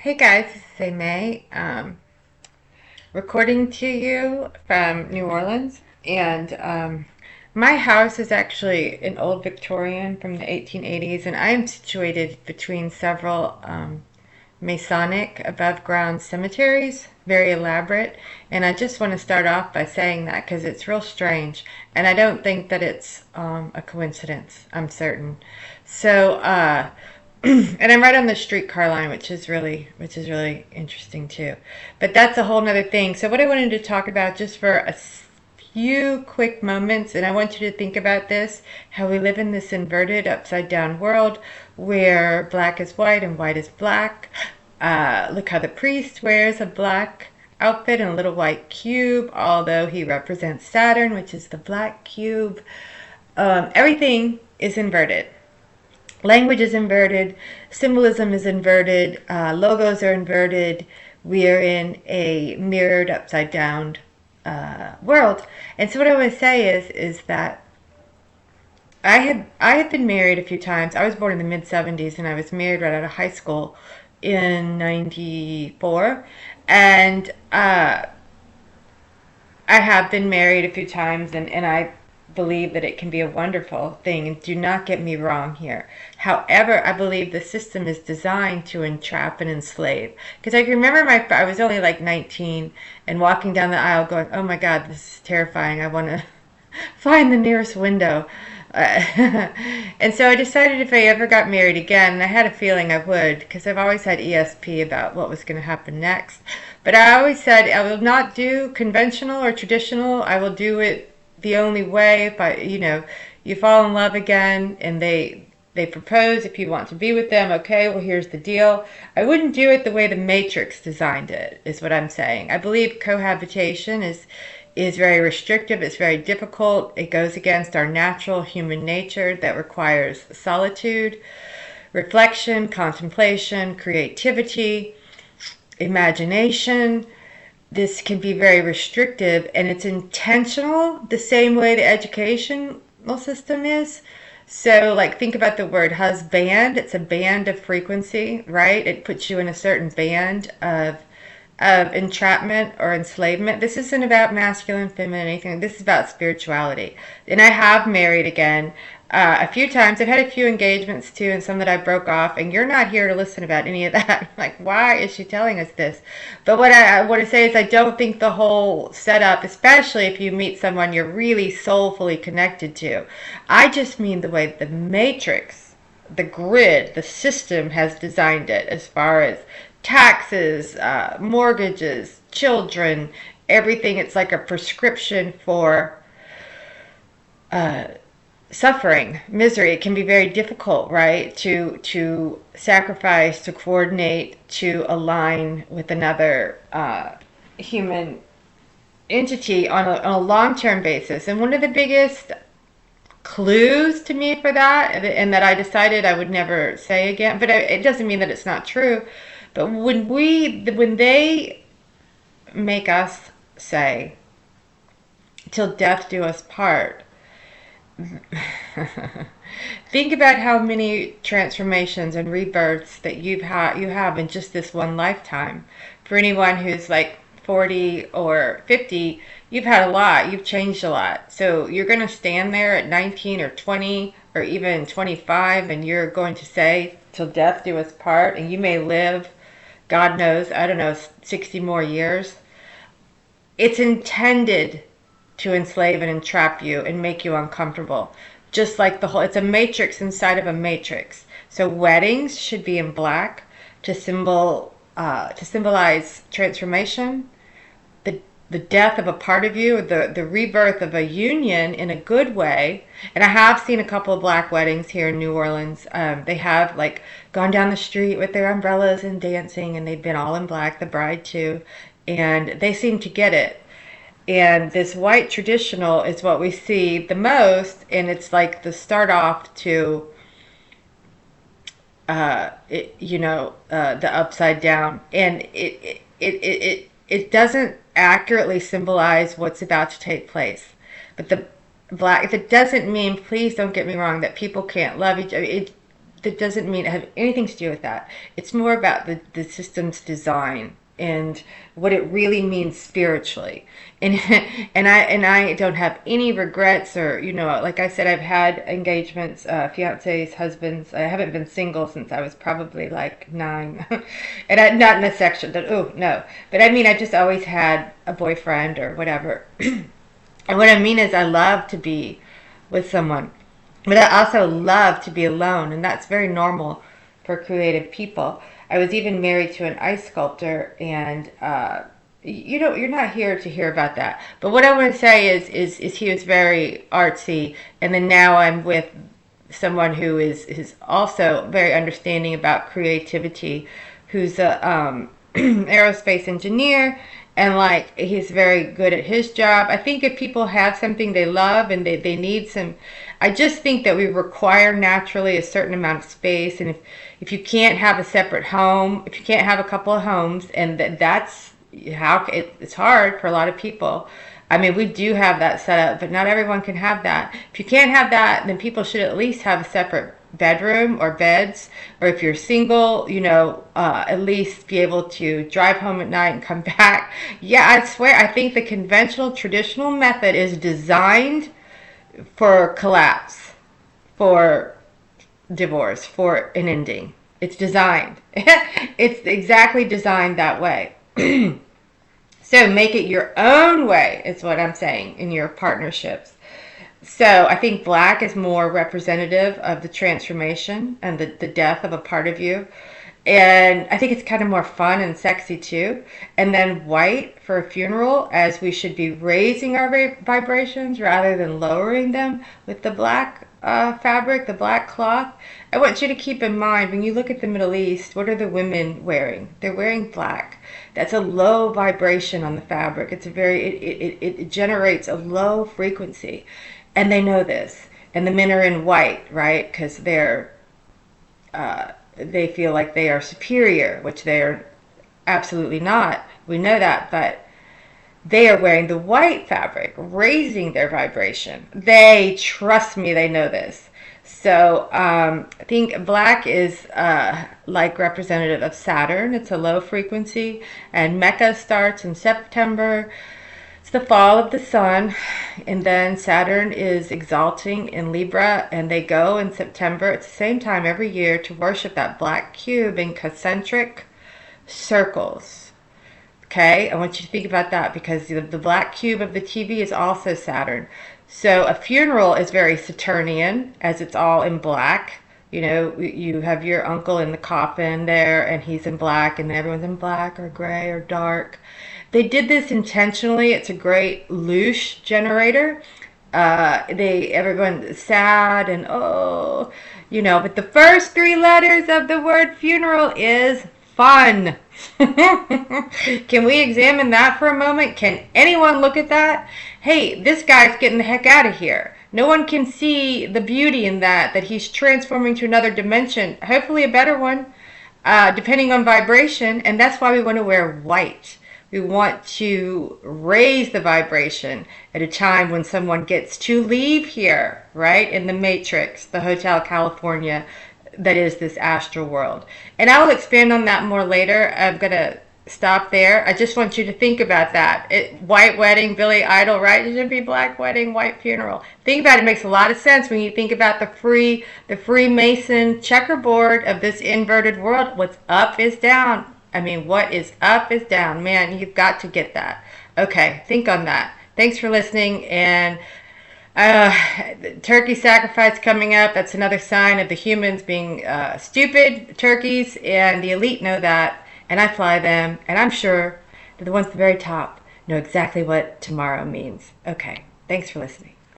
Hey guys, this is May, recording to you from New Orleans. And my house is actually an old Victorian from the 1880s, and I am situated between several Masonic above ground cemeteries, very elaborate. And I just want to start off by saying that because it's real strange, and I don't think that it's a coincidence, I'm certain. So, and I'm right on the streetcar line, which is really interesting too. But that's a whole nother thing. So what I wanted to talk about just for a few quick moments, and I want you to think about this, how we live in this inverted upside down world where black is white and white is black. Look how the priest wears a black outfit and a little white cube, although he represents Saturn, which is the black cube. Everything is inverted. Language is inverted, symbolism is inverted, logos are inverted. We are in a mirrored, upside down world. And so, what I want to say is that I have been married a few times. I was born in the mid '70s, and I was married right out of high school in '94, and I have been married a few times, and I believe that it can be a wonderful thing. And do not get me wrong here. However, I believe the system is designed to entrap and enslave. Because I can remember I was only like 19 and walking down the aisle going, oh my God, this is terrifying. I want to find the nearest window. And so I decided if I ever got married again, and I had a feeling I would, because I've always had ESP about what was going to happen next. But I always said I will not do conventional or traditional. I will do it the only way. If you fall in love again and they propose if you want to be with them, okay, well, here's the deal. I wouldn't do it the way the Matrix designed it, is what I'm saying. I believe cohabitation is very restrictive. It's very difficult. It goes against our natural human nature that requires solitude, reflection, contemplation, creativity, imagination. This can be very restrictive, and it's intentional the same way the educational system is. So, like, think about the word husband. It's a band of frequency, right? It puts you in a certain band of entrapment or enslavement. This isn't about masculine, feminine, anything. This is about spirituality. And I have married again a few times. I've had a few engagements too, and some that I broke off. And you're not here to listen about any of that. Like, why is she telling us this? But what I want to say is, I don't think the whole setup, especially if you meet someone you're really soulfully connected to. I just mean the way the matrix, the grid, the system has designed it, as far as taxes, mortgages, children, everything. It's like a prescription for suffering, misery. It can be very difficult, right? To sacrifice, to coordinate, to align with another human entity on a long-term basis. And one of the biggest clues to me for that, and that I decided I would never say again, but it doesn't mean that it's not true. But when they make us say, "Till death do us part," think about how many transformations and rebirths that you have in just this one lifetime. For anyone who's like 40 or 50, you've had a lot, you've changed a lot. So you're going to stand there at 19 or 20 or even 25, and you're going to say, "Till death do us part," and you may live, God knows, I don't know, 60 more years. It's intended to enslave and entrap you and make you uncomfortable. Just like it's a matrix inside of a matrix. So weddings should be in black to symbolize transformation, the death of a part of you, the rebirth of a union in a good way. And I have seen a couple of black weddings here in New Orleans. They have like gone down the street with their umbrellas and dancing, and they've been all in black, the bride too, and they seem to get it. And this white traditional is what we see the most, and it's like the start off to the upside down, and it doesn't accurately symbolize what's about to take place. But the black, if it doesn't mean, please don't get me wrong, that people can't love each other. that doesn't mean have anything to do with that. It's more about the system's design and what it really means spiritually. And and I don't have any regrets, or like I said, I've had engagements, fiancés, husbands. I haven't been single since I was probably like 9. And not in a section that, oh no, but I mean, I just always had a boyfriend or whatever. And what I mean is, I love to be with someone, but I also love to be alone, and that's very normal for creative people. I was even married to an ice sculptor, and you're not here to hear about that. But what I want to say is he was very artsy, and then now I'm with someone who is also very understanding about creativity, who's a aerospace engineer, and like he's very good at his job. I think if people have something they love and they need some, I just think that we require naturally a certain amount of space. And if you can't have a separate home, if you can't have a couple of homes, and that's how it's hard for a lot of people. I mean, we do have that set up, but not everyone can have that. If you can't have that, then people should at least have a separate bedroom or beds, or if you're single, at least be able to drive home at night and come back. Yeah, I swear, I think the conventional, traditional method is designed for collapse, for divorce, for an ending. It's designed. It's exactly designed that way. So make it your own way, is what I'm saying, in your partnerships. So I think black is more representative of the transformation and the death of a part of you. And I think it's kind of more fun and sexy too. And then white for a funeral, as we should be raising our vibrations rather than lowering them with the black fabric, the black cloth. I want you to keep in mind, when you look at the Middle East, what are the women wearing? They're wearing black. That's a low vibration on the fabric. It's a it generates a low frequency. And they know this. And the men are in white, right? Because they feel like they are superior, which they are absolutely not. We know that, but they are wearing the white fabric, raising their vibration. They, trust me, they know this. So I think black is like representative of Saturn. It's a low frequency, and Mecca starts in September. It's the fall of the sun, and then Saturn is exalting in Libra, and they go in September. It's the same time every year to worship that black cube in concentric circles. Okay, I want you to think about that, because the black cube of the TV is also Saturn. So a funeral is very Saturnian, as it's all in black. You have your uncle in the coffin there, and he's in black, and everyone's in black or gray or dark. They did this intentionally. It's a great louche generator. Everyone's sad and but the first 3 letters of the word funeral is fun. Can we examine that for a moment? Can anyone look at that? Hey, this guy's getting the heck out of here. No one can see the beauty in that he's transforming to another dimension, hopefully a better one, depending on vibration. And that's why we want to wear white. We want to raise the vibration at a time when someone gets to leave here, right? In the matrix, the Hotel California, that is this astral world. And I will expand on that more later. I'm going to stop there. I just want you to think about that. White wedding, Billy Idol, right? It should be black wedding, white funeral. Think about it. It makes a lot of sense when you think about the Freemason checkerboard of this inverted world. What's up is down. I mean, what is up is down. Man, you've got to get that. Okay, think on that. Thanks for listening. And turkey sacrifice coming up. That's another sign of the humans being stupid turkeys. And the elite know that. And I fly them. And I'm sure that the ones at the very top know exactly what tomorrow means. Okay, thanks for listening.